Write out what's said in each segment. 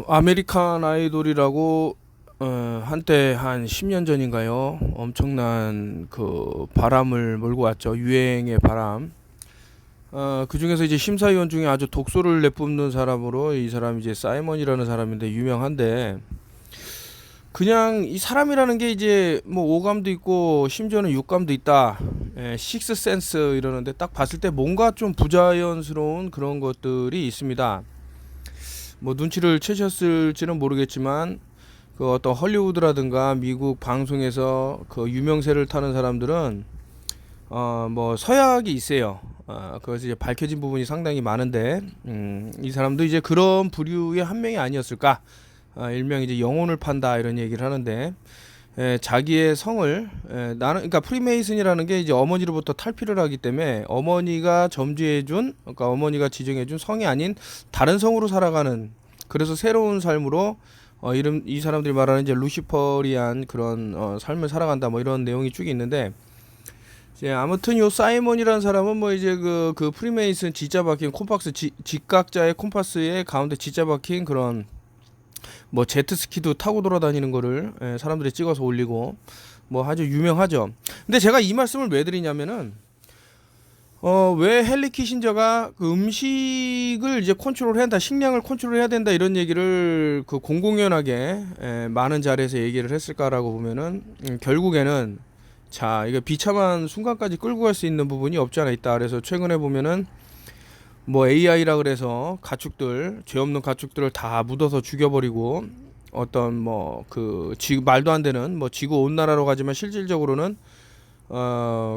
아메리칸 아이돌이라고 한때 한 10년 전인가요? 엄청난 그 바람을 몰고 왔죠. 유행의 바람. 그 중에서 이제 심사위원 중에 아주 독소를 내뿜는 사람으로 이 사람이 이제 사이먼이라는 사람인데 유명한데 그냥 이 사람이라는 게 이제 뭐 오감도 있고 심지어는 육감도 있다. 식스 센스 이러는데 딱 봤을 때 뭔가 좀 부자연스러운 그런 것들이 있습니다. 뭐 눈치를 채셨을지는 모르겠지만 그 어떤 헐리우드라든가 미국 방송에서 그 유명세를 타는 사람들은 뭐 서약이 있어요. 그래서 이제 밝혀진 부분이 상당히 많은데 이 사람도 이제 그런 부류의 한 명이 아니었을까. 일명 이제 영혼을 판다 이런 얘기를 하는데 자기의 성을 나는 그러니까 프리메이슨이라는 게 이제 어머니로부터 탈피를 하기 때문에 어머니가 점주해준 그러니까 어머니가 지정해준 성이 아닌 다른 성으로 살아가는 그래서 새로운 삶으로 이름 이 사람들이 말하는 이제 루시퍼리안 그런 삶을 살아간다 뭐 이런 내용이 쭉 있는데 이제 아무튼 요 사이먼이라는 사람은 뭐 이제 그 프리메이슨 지자 박힌 콤파스 직각자의 콤파스의 가운데 지자 박힌 그런 뭐 제트스키도 타고 돌아다니는 거를 사람들이 찍어서 올리고 뭐 아주 유명하죠. 근데 제가 이 말씀을 왜 드리냐면은 왜 헨리 키신저가 그 음식을 이제 컨트롤해야 한다, 식량을 컨트롤해야 된다 이런 얘기를 그 공공연하게 많은 자리에서 얘기를 했을까라고 보면은 결국에는 자 이거 비참한 순간까지 끌고 갈 수 있는 부분이 없지 않아 있다. 그래서 최근에 보면은 뭐 AI라 그래서 가축들 죄 없는 가축들을 다 묻어서 죽여버리고 어떤 뭐 그 말도 안 되는 뭐 지구 온난화로 가지만 실질적으로는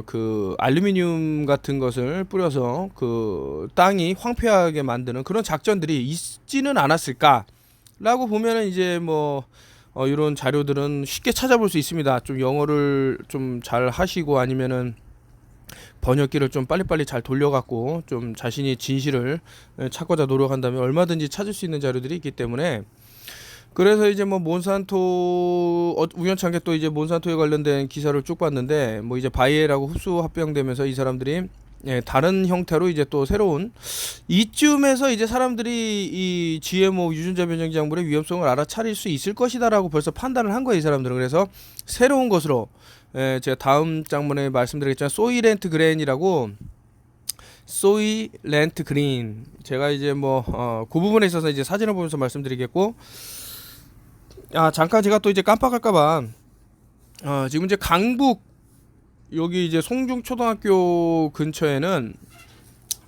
그 알루미늄 같은 것을 뿌려서 그 땅이 황폐하게 만드는 그런 작전들이 있지는 않았을까라고 보면은 이제 뭐 이런 자료들은 쉽게 찾아볼 수 있습니다. 좀 영어를 좀 잘 하시고 아니면은 번역기를 좀 빨리빨리 잘 돌려갖고 좀 자신이 진실을 찾고자 노력한다면 얼마든지 찾을 수 있는 자료들이 있기 때문에 그래서 이제 뭐 몬산토 우연찮게 또 이제 몬산토에 관련된 기사를 쭉 봤는데 뭐 이제 바이에라고 흡수 합병되면서 이 사람들이 다른 형태로 이제 또 새로운 이쯤에서 이제 사람들이 이 GMO 유전자 변형 작물의 위험성을 알아차릴 수 있을 것이다라고 벌써 판단을 한 거예요, 이 사람들은. 그래서 새로운 것으로 제가 다음 장문에 말씀드리겠지만 소이렌트 그레인이라고 소이렌트 그린 제가 이제 뭐 그 부분에 있어서 이제 사진을 보면서 말씀드리겠고 잠깐 제가 또 이제 깜빡할까봐 지금 이제 강북 여기 이제 송중초등학교 근처에는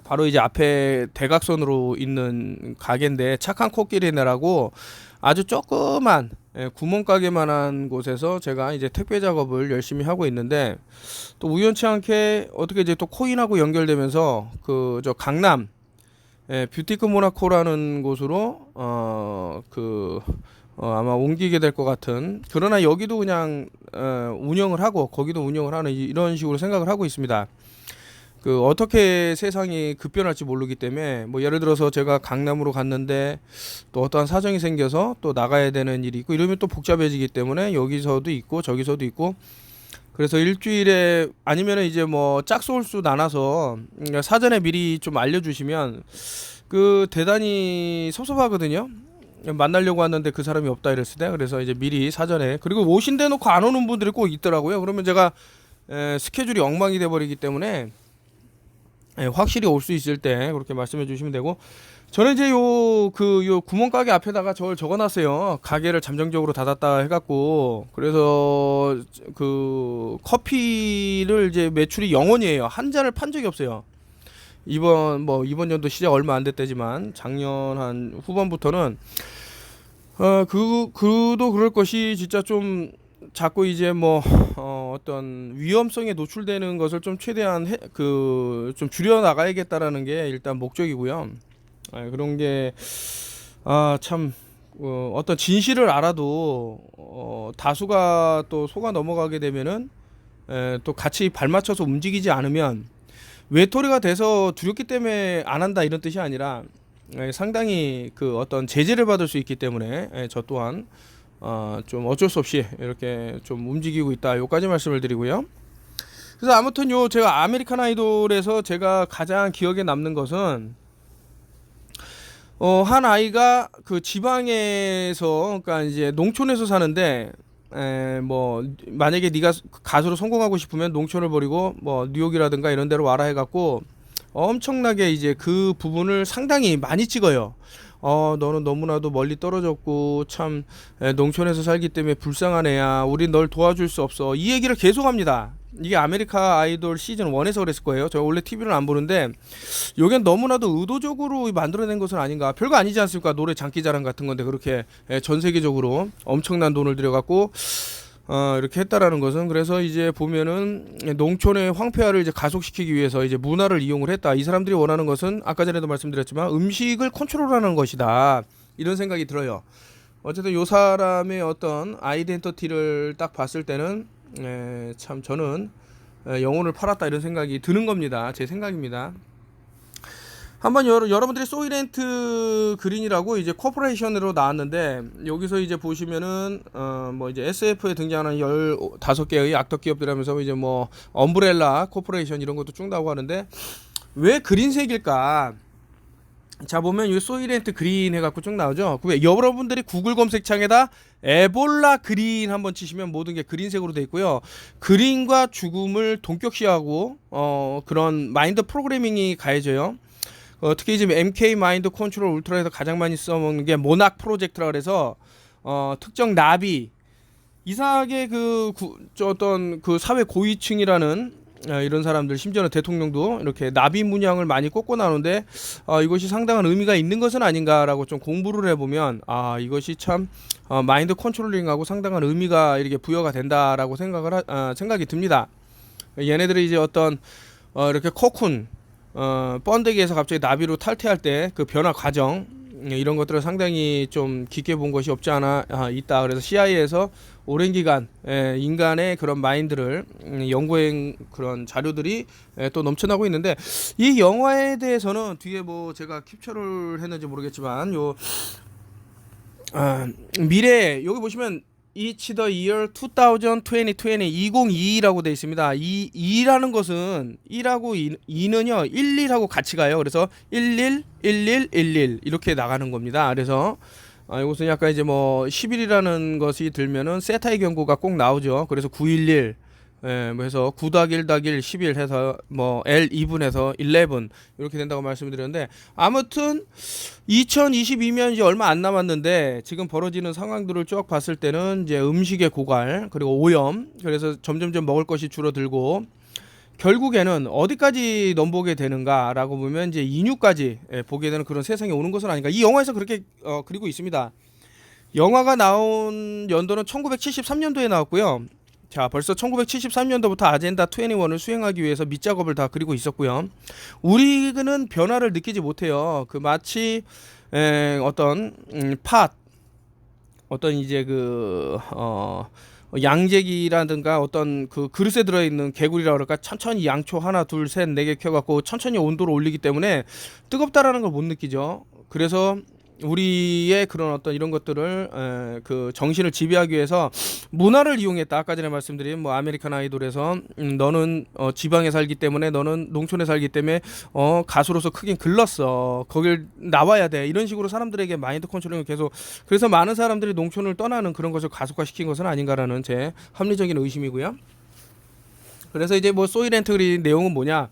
바로 이제 앞에 대각선으로 있는 가게인데 착한 코끼리네라고 아주 조그만 구멍가게만한 곳에서 제가 이제 택배 작업을 열심히 하고 있는데 또 우연치 않게 어떻게 이제 또 코인하고 연결되면서 그 저 강남 뷰티크 모나코라는 곳으로 아마 옮기게 될 것 같은 그러나 여기도 그냥 운영을 하고 거기도 운영을 하는 이런 식으로 생각을 하고 있습니다. 그 어떻게 세상이 급변할지 모르기 때문에 뭐 예를 들어서 제가 강남으로 갔는데 또 어떠한 사정이 생겨서 또 나가야 되는 일이 있고 이러면 또 복잡해지기 때문에 여기서도 있고 저기서도 있고 그래서 일주일에 아니면은 이제 뭐 짝소울수 나눠서 사전에 미리 좀 알려주시면 그 대단히 섭섭하거든요. 만나려고 왔는데 그 사람이 없다 이랬을 때 그래서 이제 미리 사전에 그리고 오신대 놓고 안 오는 분들이 꼭 있더라고요. 그러면 제가 스케줄이 엉망이 돼 버리기 때문에 확실히 올 수 있을 때 그렇게 말씀해 주시면 되고 저는 이제 요 구멍가게 앞에다가 저걸 적어놨어요. 가게를 잠정적으로 닫았다 해갖고 그래서 그 커피를 이제 매출이 0원이에요. 한 잔을 판 적이 없어요. 이번 연도 시작 얼마 안 됐대지만 작년 한 후반부터는 그도 그럴 것이 진짜 좀 자꾸 이제 뭐 어떤 위험성에 노출되는 것을 좀 최대한 좀 줄여 나가야겠다라는 게 일단 목적이고요. 그런 게 참 어떤 진실을 알아도 다수가 또 속아 넘어가게 되면은 또 같이 발맞춰서 움직이지 않으면 외톨이가 돼서 두렵기 때문에 안 한다 이런 뜻이 아니라 상당히 그 어떤 제재를 받을 수 있기 때문에 저 또한 좀 어쩔 수 없이 이렇게 좀 움직이고 있다. 요까지 말씀을 드리고요. 그래서 아무튼 제가 아메리칸 아이돌에서 제가 가장 기억에 남는 것은 한 아이가 그 지방에서, 그러니까 이제 농촌에서 사는데, 뭐 만약에 네가 가수로 성공하고 싶으면 농촌을 버리고 뭐 뉴욕이라든가 이런 데로 와라 해갖고 엄청나게 이제 그 부분을 상당히 많이 찍어요. 너는 너무나도 멀리 떨어졌고 참 농촌에서 살기 때문에 불쌍한 애야. 우린 널 도와줄 수 없어. 이 얘기를 계속합니다. 이게 아메리카 아이돌 시즌 1에서 그랬을 거예요. 제가 원래 TV를 안 보는데 요겐 너무나도 의도적으로 만들어낸 것은 아닌가. 별거 아니지 않습니까? 노래 장기자랑 같은 건데 그렇게 전 세계적으로 엄청난 돈을 들여갖고 이렇게 했다라는 것은, 그래서 이제 보면은 농촌의 황폐화를 이제 가속시키기 위해서 이제 문화를 이용을 했다. 이 사람들이 원하는 것은 아까 전에도 말씀드렸지만 음식을 컨트롤하는 것이다. 이런 생각이 들어요. 어쨌든 요 사람의 어떤 아이덴티티를 딱 봤을 때는 참 저는 영혼을 팔았다 이런 생각이 드는 겁니다. 제 생각입니다. 한번 여러분들이 소이렌트 그린이라고 이제 코퍼레이션으로 나왔는데, 여기서 이제 보시면은 뭐 이제 SF에 등장하는 15개의 악덕 기업들 하면서 이제 뭐 엄브렐라 코퍼레이션 이런 것도 쭉 나오고 하는데, 왜 그린색일까? 자, 보면 이 소이렌트 그린 해갖고 쭉 나오죠. 여러분들이 구글 검색창에다 에볼라 그린 한번 치시면 모든 게 그린색으로 돼 있고요. 그린과 죽음을 동격시하고 그런 마인드 프로그래밍이 가해져요. 특히 이제 MK 마인드 컨트롤 울트라에서 가장 많이 써먹는 게 모낙 프로젝트라 그래서 특정 나비, 이상하게 어떤 그 사회 고위층이라는 이런 사람들, 심지어는 대통령도 이렇게 나비 문양을 많이 꽂고 나오는데 이것이 상당한 의미가 있는 것은 아닌가라고 좀 공부를 해보면 이것이 참 마인드 컨트롤링하고 상당한 의미가 이렇게 부여가 된다라고 생각이 듭니다. 얘네들이 이제 어떤 이렇게 코쿤 번데기에서 갑자기 나비로 탈퇴할 때 그 변화 과정, 이런 것들을 상당히 좀 깊게 본 것이 없지 않아 있다. 그래서 CIA에서 오랜 기간 인간의 그런 마인드를 연구한 그런 자료들이 또 넘쳐나고 있는데, 이 영화에 대해서는 뒤에 뭐 제가 캡처를 했는지 모르겠지만 미래 여기 보시면 It's the year 2020라고 되어 있습니다. 2라는 것은 1하고 2는요 11하고 같이 가요. 그래서 11 11 11 이렇게 나가는 겁니다. 그래서 이것은 약간 이제 뭐 11이라는 것이 들면은 세타의 경고가 꼭 나오죠. 그래서 911 뭐 해서 9 더하기 1 더하기 1 11 해서 뭐 L 2분해서 11 이렇게 된다고 말씀드렸는데, 아무튼 2022년 이제 얼마 안 남았는데 지금 벌어지는 상황들을 쭉 봤을 때는 이제 음식의 고갈, 그리고 오염, 그래서 점점점 먹을 것이 줄어들고 결국에는 어디까지 넘보게 되는가라고 보면 이제 인유까지 보게 되는 그런 세상이 오는 것은 아닌가. 이 영화에서 그렇게 그리고 있습니다. 영화가 나온 연도는 1973년도에 나왔고요. 자, 벌써 1973년도부터 아젠다 21을 수행하기 위해서 밑작업을 다 그리고 있었고요. 우리는 변화를 느끼지 못해요. 그 마치 어떤 어떤 이제 양재기라든가 어떤 그 그릇에 들어있는 개구리라 그럴까, 천천히 양초 하나 둘 셋 네 개 켜갖고 천천히 온도를 올리기 때문에 뜨겁다라는 걸 못 느끼죠. 그래서 우리의 그런 어떤 이런 것들을 그 정신을 지배하기 위해서 문화를 이용했다. 아까 전에 말씀드린 뭐 아메리칸 아이돌에서 너는 지방에 살기 때문에, 너는 농촌에 살기 때문에 가수로서 크긴 글렀어, 거길 나와야 돼, 이런 식으로 사람들에게 마인드 컨트롤을 계속, 그래서 많은 사람들이 농촌을 떠나는 그런 것을 가속화시킨 것은 아닌가라는 제 합리적인 의심이고요. 그래서 이제 뭐 소이렌트 그린 내용은 뭐냐,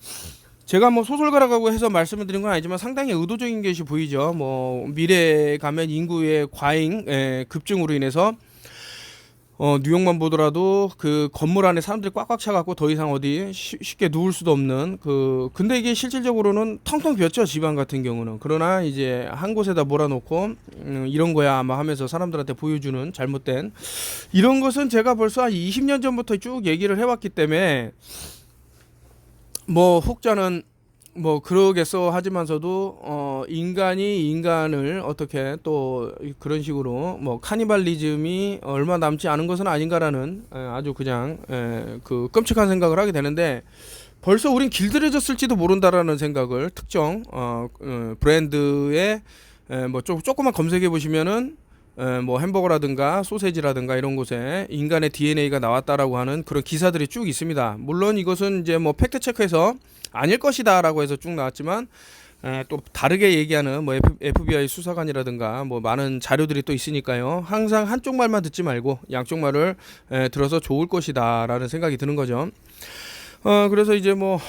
제가 뭐 소설가라고 해서 말씀을 드린 건 아니지만 상당히 의도적인 것이 보이죠. 뭐 미래에 가면 인구의 과잉 급증으로 인해서 뉴욕만 보더라도 그 건물 안에 사람들이 꽉꽉 차갖고 더 이상 어디 쉽게 누울 수도 없는 근데 이게 실질적으로는 텅텅 비었죠, 지방 같은 경우는. 그러나 이제 한 곳에다 몰아놓고 이런 거야 아마 하면서 사람들한테 보여주는 잘못된 이런 것은 제가 벌써 한 20년 전부터 쭉 얘기를 해왔기 때문에 뭐 혹자는 뭐 그러겠어 하지만서도 인간이 인간을 어떻게 또 그런 식으로 뭐 카니발리즘이 얼마 남지 않은 것은 아닌가라는 아주 그냥 그 끔찍한 생각을 하게 되는데, 벌써 우린 길들여졌을지도 모른다라는 생각을 특정 브랜드의 뭐 조금만 검색해 보시면은 뭐 햄버거라든가 소세지라든가 이런 곳에 인간의 DNA가 나왔다라고 하는 그런 기사들이 쭉 있습니다. 물론 이것은 이제 뭐 팩트 체크해서 아닐 것이다라고 해서 쭉 나왔지만 또 다르게 얘기하는 뭐 FBI 수사관이라든가 뭐 많은 자료들이 또 있으니까요. 항상 한쪽 말만 듣지 말고 양쪽 말을 들어서 좋을 것이다라는 생각이 드는 거죠. 그래서 이제 뭐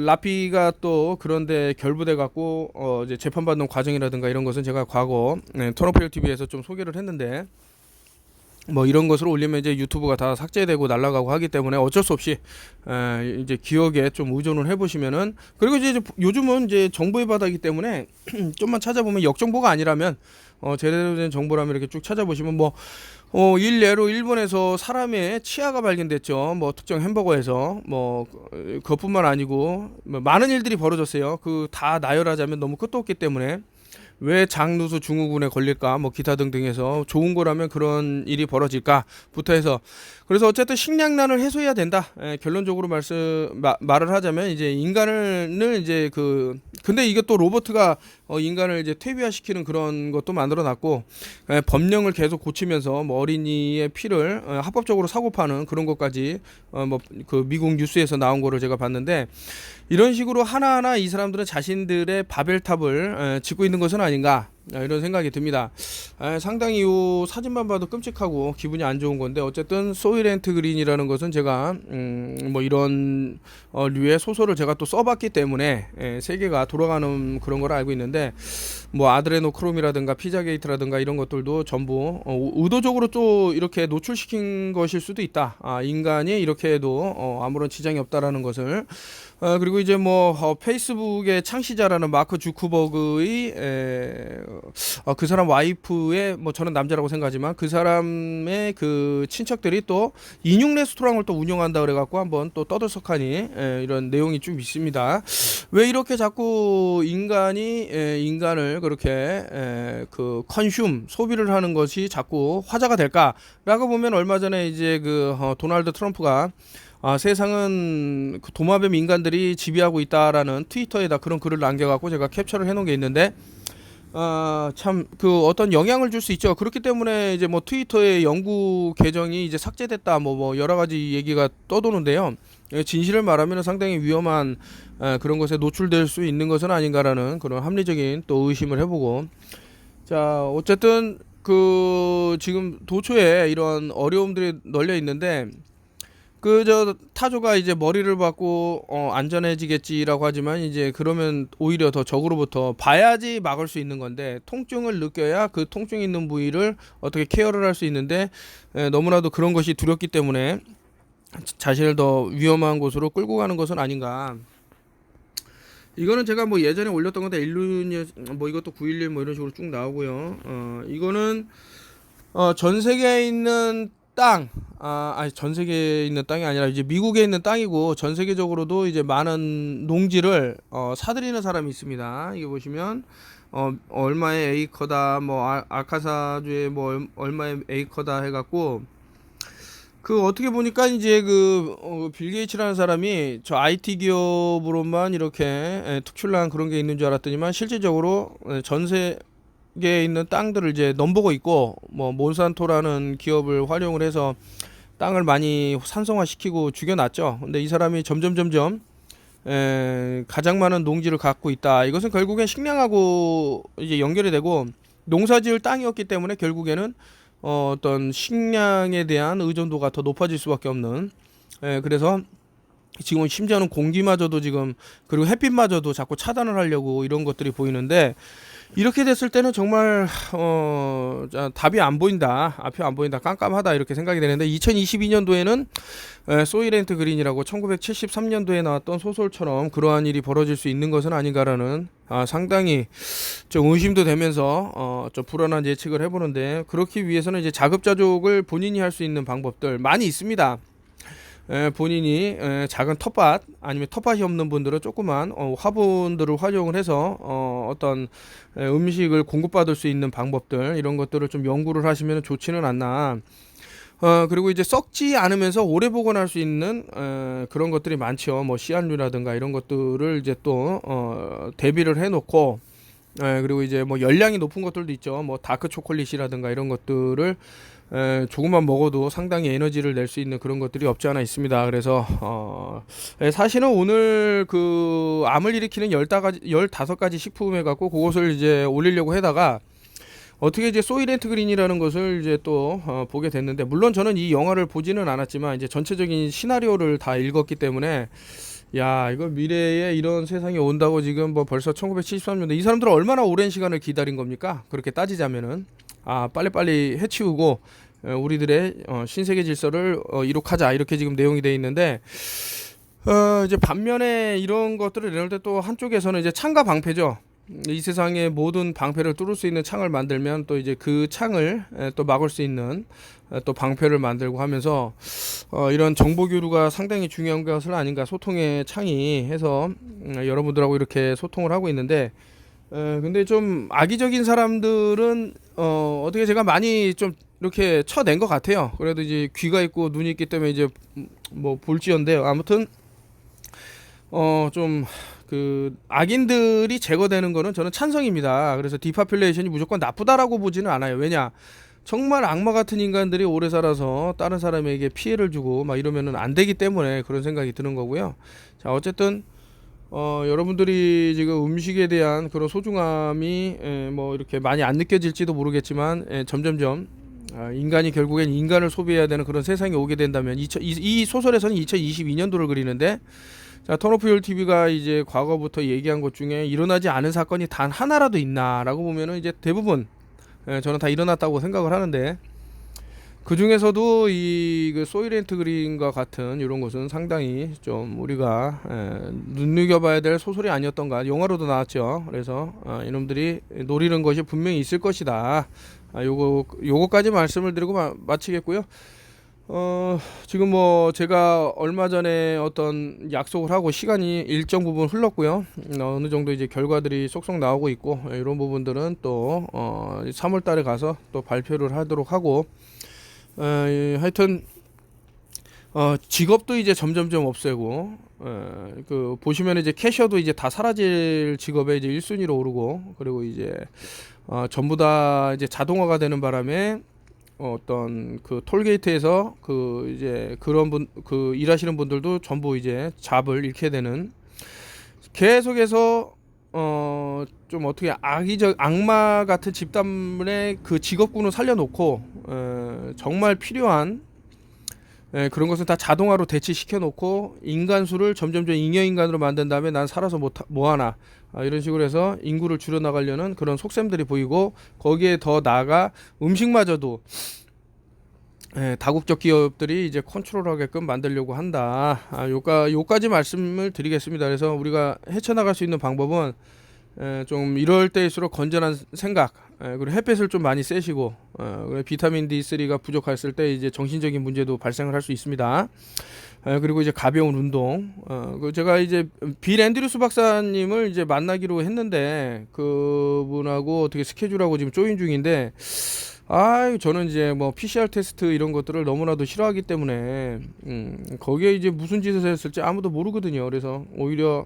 라피가 또 그런데 결부돼 갖고 이제 재판받는 과정이라든가 이런 것은 제가 과거 토너프일 TV에서 좀 소개를 했는데, 뭐 이런 것을 올리면 이제 유튜브가 다 삭제되고 날아가고 하기 때문에 어쩔 수 없이 이제 기억에 좀 의존을 해보시면은, 그리고 이제 요즘은 이제 정보의 바다이기 때문에 좀만 찾아보면 역정보가 아니라면 제대로 된 정보라면 이렇게 쭉 찾아보시면 뭐 일례로 일본에서 사람의 치아가 발견됐죠. 뭐 특정 햄버거에서 뭐 그것뿐만 아니고 뭐 많은 일들이 벌어졌어요. 그 다 나열하자면 너무 끝도 없기 때문에 왜 장누수 증후군에 걸릴까 뭐 기타 등등해서 좋은 거라면 그런 일이 벌어질까부터 해서, 그래서 어쨌든 식량난을 해소해야 된다. 결론적으로 말을 하자면 이제 인간을 이제 근데 이게 또 로버트가 인간을 이제 퇴비화시키는 그런 것도 만들어 놨고, 법령을 계속 고치면서 뭐 어린이의 피를 합법적으로 사고 파는 그런 것까지 뭐 그 미국 뉴스에서 나온 거를 제가 봤는데, 이런 식으로 하나하나 이 사람들은 자신들의 바벨탑을 짓고 있는 것은 아닌가 이런 생각이 듭니다. 상당히 이 사진만 봐도 끔찍하고 기분이 안 좋은 건데, 어쨌든 소일앤트 그린이라는 것은 제가 뭐 이런 류의 소설을 제가 또 써봤기 때문에 세계가 돌아가는 그런 걸 알고 있는데, 뭐 아드레노크롬이라든가 피자게이트라든가 이런 것들도 전부 의도적으로 또 이렇게 노출시킨 것일 수도 있다. 인간이 이렇게 해도 아무런 지장이 없다라는 것을. 그리고 이제 뭐 페이스북의 창시자라는 마크 주크버그의 그 사람 와이프의, 뭐 저는 남자라고 생각하지만 그 사람의 그 친척들이 또 인육 레스토랑을 또 운영한다 그래갖고 한번 또 떠들썩하니 이런 내용이 좀 있습니다. 왜 이렇게 자꾸 인간을 그렇게 그 컨슘 소비를 하는 것이 자꾸 화제가 될까라고 보면, 얼마 전에 이제 그 도널드 트럼프가 세상은 그 도마뱀 인간들이 지배하고 있다라는 트위터에다 그런 글을 남겨갖고 제가 캡처를 해놓은 게 있는데, 참 그 어떤 영향을 줄 수 있죠. 그렇기 때문에 이제 뭐 트위터의 연구 계정이 이제 삭제됐다 뭐 여러 가지 얘기가 떠도는데요. 진실을 말하면 상당히 위험한 그런 것에 노출될 수 있는 것은 아닌가라는 그런 합리적인 또 의심을 해보고, 자 어쨌든 그 지금 도초에 이런 어려움들이 널려 있는데, 저 타조가 이제 머리를 받고 안전해지겠지라고 하지만, 이제 그러면 오히려 더 적으로부터 봐야지 막을 수 있는 건데, 통증을 느껴야 그 통증 있는 부위를 어떻게 케어를 할 수 있는데, 너무나도 그런 것이 두렵기 때문에 자신을 더 위험한 곳으로 끌고 가는 것은 아닌가. 이거는 제가 뭐 예전에 올렸던 건데, 일루니 뭐 이것도 911 뭐 이런 식으로 쭉 나오고요. 이거는 전 세계에 있는 땅, 전 세계에 있는 땅이 아니라 이제 미국에 있는 땅이고, 전 세계적으로도 이제 많은 농지를 사들이는 사람이 있습니다. 이게 보시면 얼마의 에이커다, 뭐 아카사주에 뭐 얼마의 에이커다 해갖고, 그 어떻게 보니까 이제 빌 게이츠라는 사람이 저 IT 기업으로만 이렇게 특출난 그런 게 있는 줄 알았더니만, 실질적으로 전 세계에 있는 땅들을 이제 넘보고 있고, 뭐 몬산토라는 기업을 활용을 해서 땅을 많이 산성화시키고 죽여놨죠. 근데 이 사람이 점점 가장 많은 농지를 갖고 있다. 이것은 결국엔 식량하고 이제 연결이 되고, 농사지을 땅이었기 때문에 결국에는 어떤 식량에 대한 의존도가 더 높아질 수밖에 없는, 그래서 지금 심지어는 공기마저도 지금, 그리고 햇빛마저도 자꾸 차단을 하려고 이런 것들이 보이는데, 이렇게 됐을 때는 정말 답이 안 보인다, 앞이 안 보인다, 깜깜하다 이렇게 생각이 되는데, 2022년도에는 소일앤트 그린이라고 1973년도에 나왔던 소설처럼 그러한 일이 벌어질 수 있는 것은 아닌가라는 상당히 좀 의심도 되면서 좀 불안한 예측을 해보는데, 그렇기 위해서는 이제 자급자족을 본인이 할 수 있는 방법들 많이 있습니다. 본인이 작은 텃밭, 아니면 텃밭이 없는 분들은 조그만 화분들을 활용을 해서 어떤 음식을 공급받을 수 있는 방법들, 이런 것들을 좀 연구를 하시면 좋지는 않나. 그리고 이제 썩지 않으면서 오래 보관할 수 있는 그런 것들이 많죠. 뭐 씨앗류라든가 이런 것들을 이제 또 대비를 해놓고, 그리고 이제 뭐 열량이 높은 것들도 있죠. 뭐 다크 초콜릿이라든가 이런 것들을 조금만 먹어도 상당히 에너지를 낼 수 있는 그런 것들이 없지 않아 있습니다. 그래서 사실은 오늘 그 암을 일으키는 15가지 식품 해갖고 그것을 이제 올리려고 해다가 어떻게 이제 소일랜트 그린이라는 것을 이제 또 보게 됐는데, 물론 저는 이 영화를 보지는 않았지만 이제 전체적인 시나리오를 다 읽었기 때문에 야, 이거 미래에 이런 세상이 온다고 지금 뭐 벌써 1973년도, 이 사람들은 얼마나 오랜 시간을 기다린 겁니까? 그렇게 따지자면은 빨리빨리 해치우고 우리들의 신세계 질서를 이룩하자, 이렇게 지금 내용이 돼 있는데, 이제 반면에 이런 것들을 내놓을 때 또 한쪽에서는 이제 창과 방패죠. 이 세상의 모든 방패를 뚫을 수 있는 창을 만들면 또 이제 그 창을 또 막을 수 있는 또 방패를 만들고 하면서 이런 정보 교류가 상당히 중요한 것은 아닌가, 소통의 창이 해서 여러분들하고 이렇게 소통을 하고 있는데, 근데 좀 악의적인 사람들은 어떻게 제가 많이 좀 이렇게 쳐낸 것 같아요. 그래도 이제 귀가 있고 눈이 있기 때문에 이제 뭐 볼지언데요. 아무튼 좀 그 악인들이 제거되는 거는 저는 찬성입니다. 그래서 디파퓰레이션이 무조건 나쁘다라고 보지는 않아요. 왜냐, 정말 악마 같은 인간들이 오래 살아서 다른 사람에게 피해를 주고 막 이러면은 안 되기 때문에 그런 생각이 드는 거고요. 자, 어쨌든 여러분들이 지금 음식에 대한 그런 소중함이 뭐 이렇게 많이 안 느껴질지도 모르겠지만, 점점점 인간이 결국엔 인간을 소비해야 되는 그런 세상이 오게 된다면, 이 소설에서는 2022년도를 그리는데, 자, 턴오프 TV가 이제 과거부터 얘기한 것 중에 일어나지 않은 사건이 단 하나라도 있나라고 보면은 이제 대부분 저는 다 일어났다고 생각을 하는데, 그 중에서도 이 소일랜트 그린과 같은 이런 것은 상당히 좀 우리가 눈여겨봐야 될 소설이 아니었던가. 영화로도 나왔죠. 그래서 이놈들이 노리는 것이 분명히 있을 것이다. 요거까지 말씀을 드리고 마치겠고요. 지금 뭐 제가 얼마 전에 어떤 약속을 하고 시간이 일정 부분 흘렀고요. 어느 정도 이제 결과들이 쏙쏙 나오고 있고, 이런 부분들은 또 3월 달에 가서 또 발표를 하도록 하고, 하여튼 직업도 이제 점점점 없애고, 그 보시면 이제 캐셔도 이제 다 사라질 직업에 이제 1순위로 오르고, 그리고 이제 전부 다 이제 자동화가 되는 바람에 어떤 그 톨게이트에서 그 이제 그런 그 일하시는 분들도 전부 이제 잡을 잃게 되는, 계속해서 좀 어떻게 악마 같은 집단의 그 직업군을 살려놓고 정말 필요한 그런 것은 다 자동화로 대체시켜 놓고 인간 수를 점점점 잉여인간으로 만든 다음에 난 살아서 뭐하나, 이런 식으로 해서 인구를 줄여나가려는 그런 속셈들이 보이고, 거기에 더 나아가 음식마저도 다국적 기업들이 이제 컨트롤하게끔 만들려고 한다. 요까지 말씀을 드리겠습니다. 그래서 우리가 헤쳐나갈 수 있는 방법은 좀 이럴 때일수록 건전한 생각, 그리고 햇볕을 좀 많이 쐬시고, 비타민 D3가 부족했을 때 이제 정신적인 문제도 발생을 할 수 있습니다. 그리고 이제 가벼운 운동. 제가 이제 빌 앤드류스 박사님을 이제 만나기로 했는데, 그분하고 어떻게 스케줄하고 지금 조인 중인데, 저는 이제 뭐 PCR 테스트 이런 것들을 너무나도 싫어하기 때문에 거기에 이제 무슨 짓을 했을지 아무도 모르거든요. 그래서 오히려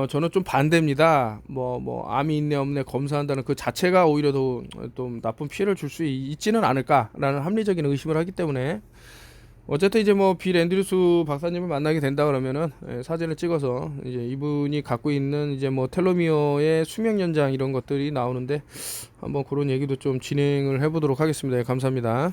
저는 좀 반대입니다. 뭐 암이 있네 없네 검사한다는 그 자체가 오히려 더 좀 나쁜 피해를 줄 수 있지는 않을까라는 합리적인 의심을 하기 때문에, 어쨌든 이제 뭐 빌 앤드류스 박사님을 만나게 된다 그러면은 사진을 찍어서 이제 이분이 갖고 있는 이제 뭐 텔로미어의 수명 연장 이런 것들이 나오는데, 한번 그런 얘기도 좀 진행을 해보도록 하겠습니다. 감사합니다.